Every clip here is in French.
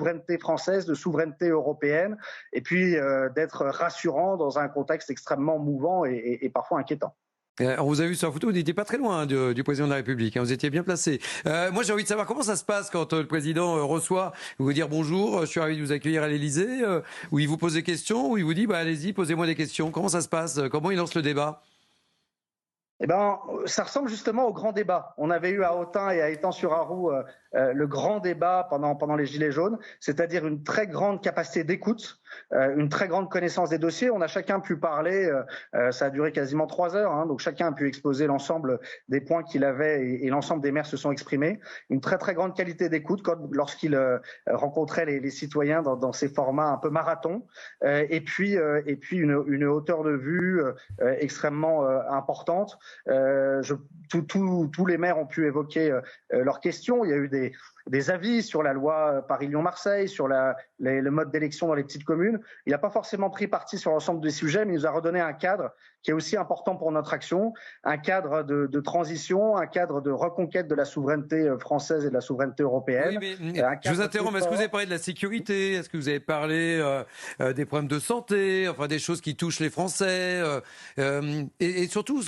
souveraineté française, de souveraineté européenne, et puis d'être rassurant dans un contexte extrêmement mouvant et parfois inquiétant. On vous a vu sur la photo, vous n'étiez pas très loin du président de la République, vous étiez bien placé. Moi j'ai envie de savoir comment ça se passe quand le président reçoit, vous dire bonjour, je suis ravi de vous accueillir à l'Élysée, où il vous pose des questions, où il vous dit allez-y, posez-moi des questions. Comment ça se passe? Comment il lance le débat? Eh ben, ça ressemble justement au grand débat. On avait eu à Autun et à Étang-sur-Arroux le grand débat pendant les Gilets jaunes, c'est-à-dire une très grande capacité d'écoute, une très grande connaissance des dossiers. On a chacun pu parler, ça a duré quasiment 3 heures, hein, donc chacun a pu exposer l'ensemble des points qu'il avait et l'ensemble des maires se sont exprimés. Une très très grande qualité d'écoute lorsqu'il rencontrait les citoyens dans ces formats un peu marathon, et puis une hauteur de vue extrêmement importante. Tous les maires ont pu évoquer leurs questions. Il y a eu des avis sur la loi Paris-Lyon-Marseille, sur le mode d'élection dans les petites communes. Il n'a pas forcément pris parti sur l'ensemble des sujets, mais il nous a redonné un cadre qui est aussi important pour notre action, un cadre de transition, un cadre de reconquête de la souveraineté française et de la souveraineté européenne. Oui, mais je vous interromps, est-ce que vous avez parlé de la sécurité? Est-ce que vous avez parlé des problèmes de santé, enfin des choses qui touchent les Français et surtout...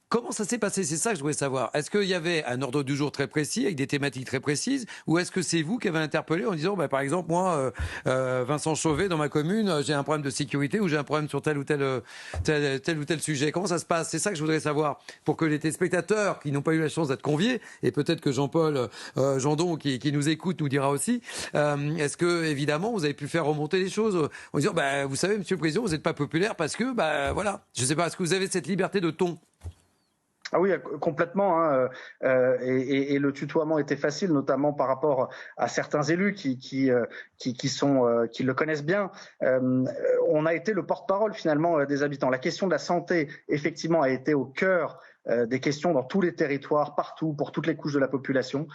Comment ça s'est passé? C'est ça que je voulais savoir. Est-ce qu'il y avait un ordre du jour très précis, avec des thématiques très précises, ou est-ce que c'est vous qui avez interpellé en disant, par exemple, moi, Vincent Chauvet, dans ma commune, j'ai un problème de sécurité ou j'ai un problème sur tel ou tel sujet? Comment ça se passe? C'est ça que je voudrais savoir, pour que les téléspectateurs qui n'ont pas eu la chance d'être conviés, et peut-être que Jean-Paul Jandon, qui nous écoute, nous dira aussi, est-ce que, évidemment, vous avez pu faire remonter les choses en disant, vous savez, Monsieur le Président, vous n'êtes pas populaire parce que, voilà, je ne sais pas, est-ce que vous avez cette liberté de ton? Ah oui, complètement. Hein, et le tutoiement était facile, notamment par rapport à certains élus qui le connaissent bien. On a été le porte-parole finalement des habitants. La question de la santé, effectivement, a été au cœur des questions dans tous les territoires, partout, pour toutes les couches de la population.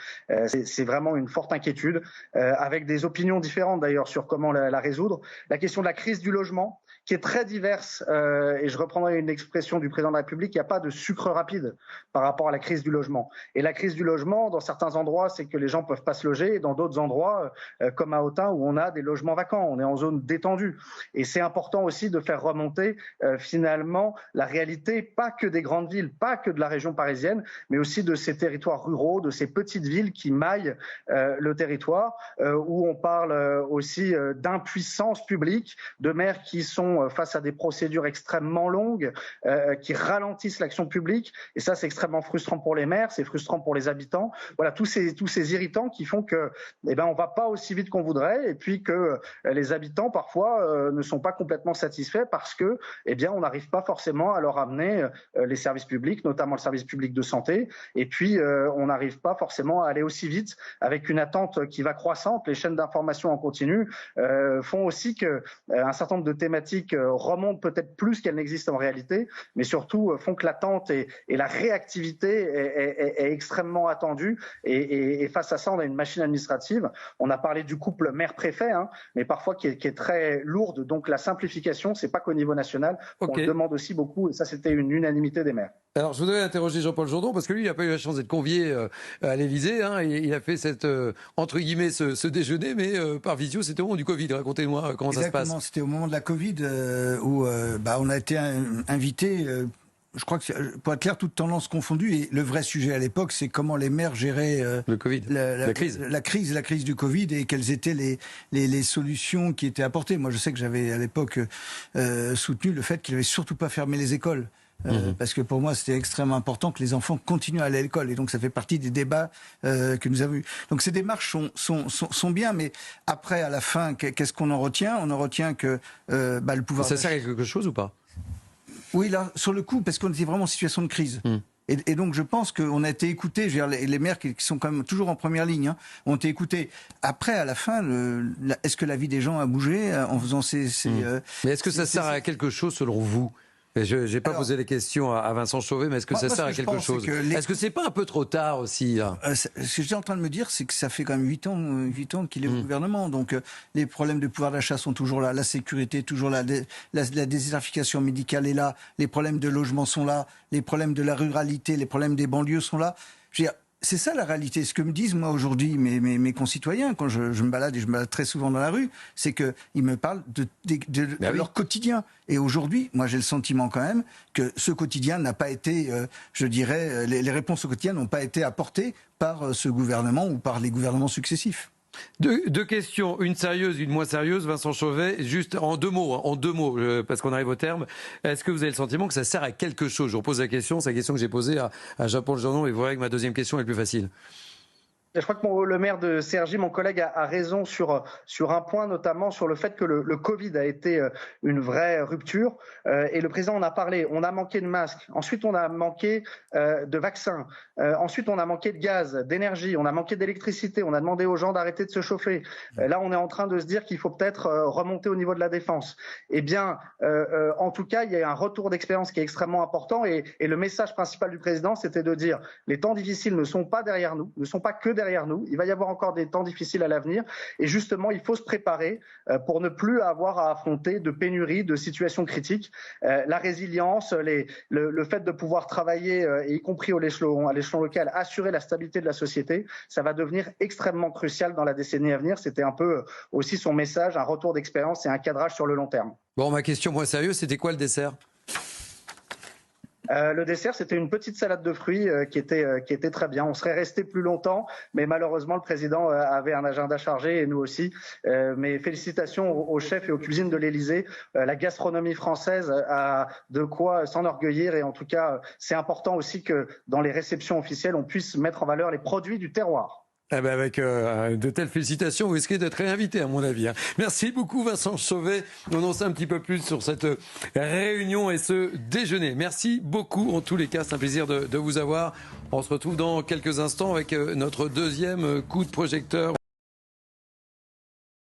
C'est vraiment une forte inquiétude, avec des opinions différentes d'ailleurs sur comment la résoudre. La question de la crise du logement, qui est très diverse, et je reprendrai une expression du président de la République, il n'y a pas de sucre rapide par rapport à la crise du logement. Et la crise du logement, dans certains endroits, c'est que les gens ne peuvent pas se loger, et dans d'autres endroits, comme à Autun, où on a des logements vacants, on est en zone détendue. Et c'est important aussi de faire remonter finalement la réalité, pas que des grandes villes, pas que de la région parisienne, mais aussi de ces territoires ruraux, de ces petites villes qui maillent le territoire, où on parle aussi d'impuissance publique, de maires qui sont face à des procédures extrêmement longues, qui ralentissent l'action publique. Et ça, c'est extrêmement frustrant pour les maires, c'est frustrant pour les habitants. Voilà, tous ces irritants qui font que, on va pas aussi vite qu'on voudrait, et puis que les habitants parfois ne sont pas complètement satisfaits parce que, on n'arrive pas forcément à leur amener les services publics, notamment le service public de santé. Et puis, on n'arrive pas forcément à aller aussi vite avec une attente qui va croissante. Les chaînes d'information en continu font aussi que un certain nombre de thématiques remontent peut-être plus qu'elles n'existent en réalité, mais surtout font que l'attente et la réactivité est extrêmement attendue. Et face à ça, on a une machine administrative. On a parlé du couple maire-préfet, hein, mais parfois qui est très lourde. Donc la simplification, c'est pas qu'au niveau national. Okay. On le demande aussi beaucoup, et ça, c'était une unanimité des maires. Alors, je voudrais interroger Jean-Paul Jourdan, parce que lui, il n'a pas eu la chance d'être convié à l'Élysée. Hein, il a fait cette, entre guillemets, ce déjeuner, mais par visio, c'était au moment du Covid. Racontez-moi comment ça se passe. Exactement, c'était au moment de la Covid où on a été invité... je crois que, pour être clair, toutes tendances confondues, et le vrai sujet à l'époque, c'est comment les maires géraient le Covid, la crise du Covid, et quelles étaient les solutions qui étaient apportées. Moi, je sais que j'avais à l'époque soutenu le fait qu'il ne fallait surtout pas fermer les écoles. Parce que pour moi, c'était extrêmement important que les enfants continuent à aller à l'école. Et donc, ça fait partie des débats que nous avons eus. Donc, ces démarches sont bien, mais après, à la fin, qu'est-ce qu'on en retient? On en retient que le pouvoir... Ça sert à quelque chose ou pas? Oui, là, sur le coup, parce qu'on était vraiment en situation de crise. Et donc, je pense qu'on a été écoutés. Je veux dire, les maires qui sont quand même toujours en première ligne ont été écoutés. Après, à la fin, est-ce que la vie des gens a bougé en faisant ces... Mais est-ce que ça sert à quelque chose, selon vous? Je n'ai pas posé les questions à Vincent Chauvet, mais est-ce que ça sert à quelque chose? Est-ce que c'est pas un peu trop tard aussi là? Ce que j'étais en train de me dire, c'est que ça fait quand même 8 ans qu'il est au gouvernement. Donc les problèmes de pouvoir d'achat sont toujours là, la sécurité est toujours là, la désertification médicale est là, les problèmes de logement sont là, les problèmes de la ruralité, les problèmes des banlieues sont là. Je veux dire, c'est ça la réalité. Ce que me disent moi aujourd'hui mes concitoyens quand je me balade, et je me balade très souvent dans la rue, c'est qu'ils me parlent de leur quotidien. Et aujourd'hui, moi j'ai le sentiment quand même que ce quotidien n'a pas été, je dirais, les réponses au quotidien n'ont pas été apportées par ce gouvernement ou par les gouvernements successifs. Deux questions, une sérieuse, une moins sérieuse. Vincent Chauvet, juste en deux mots, parce qu'on arrive au terme. Est-ce que vous avez le sentiment que ça sert à quelque chose? Je vous repose la question, c'est la question que j'ai posée à Jean-Paul Jeannot, et vous voyez que ma deuxième question est plus facile. Je crois que le maire de Cergy, mon collègue, a raison sur un point, notamment sur le fait que le Covid a été une vraie rupture. Et le président en a parlé. On a manqué de masques. Ensuite, on a manqué de vaccins. Ensuite, on a manqué de gaz, d'énergie. On a manqué d'électricité. On a demandé aux gens d'arrêter de se chauffer. Là, on est en train de se dire qu'il faut peut-être remonter au niveau de la défense. Eh bien, en tout cas, il y a un retour d'expérience qui est extrêmement important. Et le message principal du président, c'était de dire les temps difficiles ne sont pas derrière nous, ne sont pas que derrière nous. Il va y avoir encore des temps difficiles à l'avenir. Et justement, il faut se préparer pour ne plus avoir à affronter de pénuries, de situations critiques. La résilience, le fait de pouvoir travailler, y compris à l'échelon local, assurer la stabilité de la société, ça va devenir extrêmement crucial dans la décennie à venir. C'était un peu aussi son message, un retour d'expérience et un cadrage sur le long terme. Bon, ma question moins sérieuse, c'était quoi le dessert ? Le dessert, c'était une petite salade de fruits qui était très bien. On serait resté plus longtemps, mais malheureusement, le président avait un agenda chargé et nous aussi. Mais félicitations aux chefs et aux cuisines de l'Élysée. La gastronomie française a de quoi s'enorgueillir et en tout cas, c'est important aussi que dans les réceptions officielles, on puisse mettre en valeur les produits du terroir. Eh ben avec de telles félicitations, vous risquez d'être réinvité à mon avis. Merci beaucoup Vincent Chauvet. On en sait un petit peu plus sur cette réunion et ce déjeuner. Merci beaucoup en tous les cas, c'est un plaisir de vous avoir. On se retrouve dans quelques instants avec notre deuxième coup de projecteur.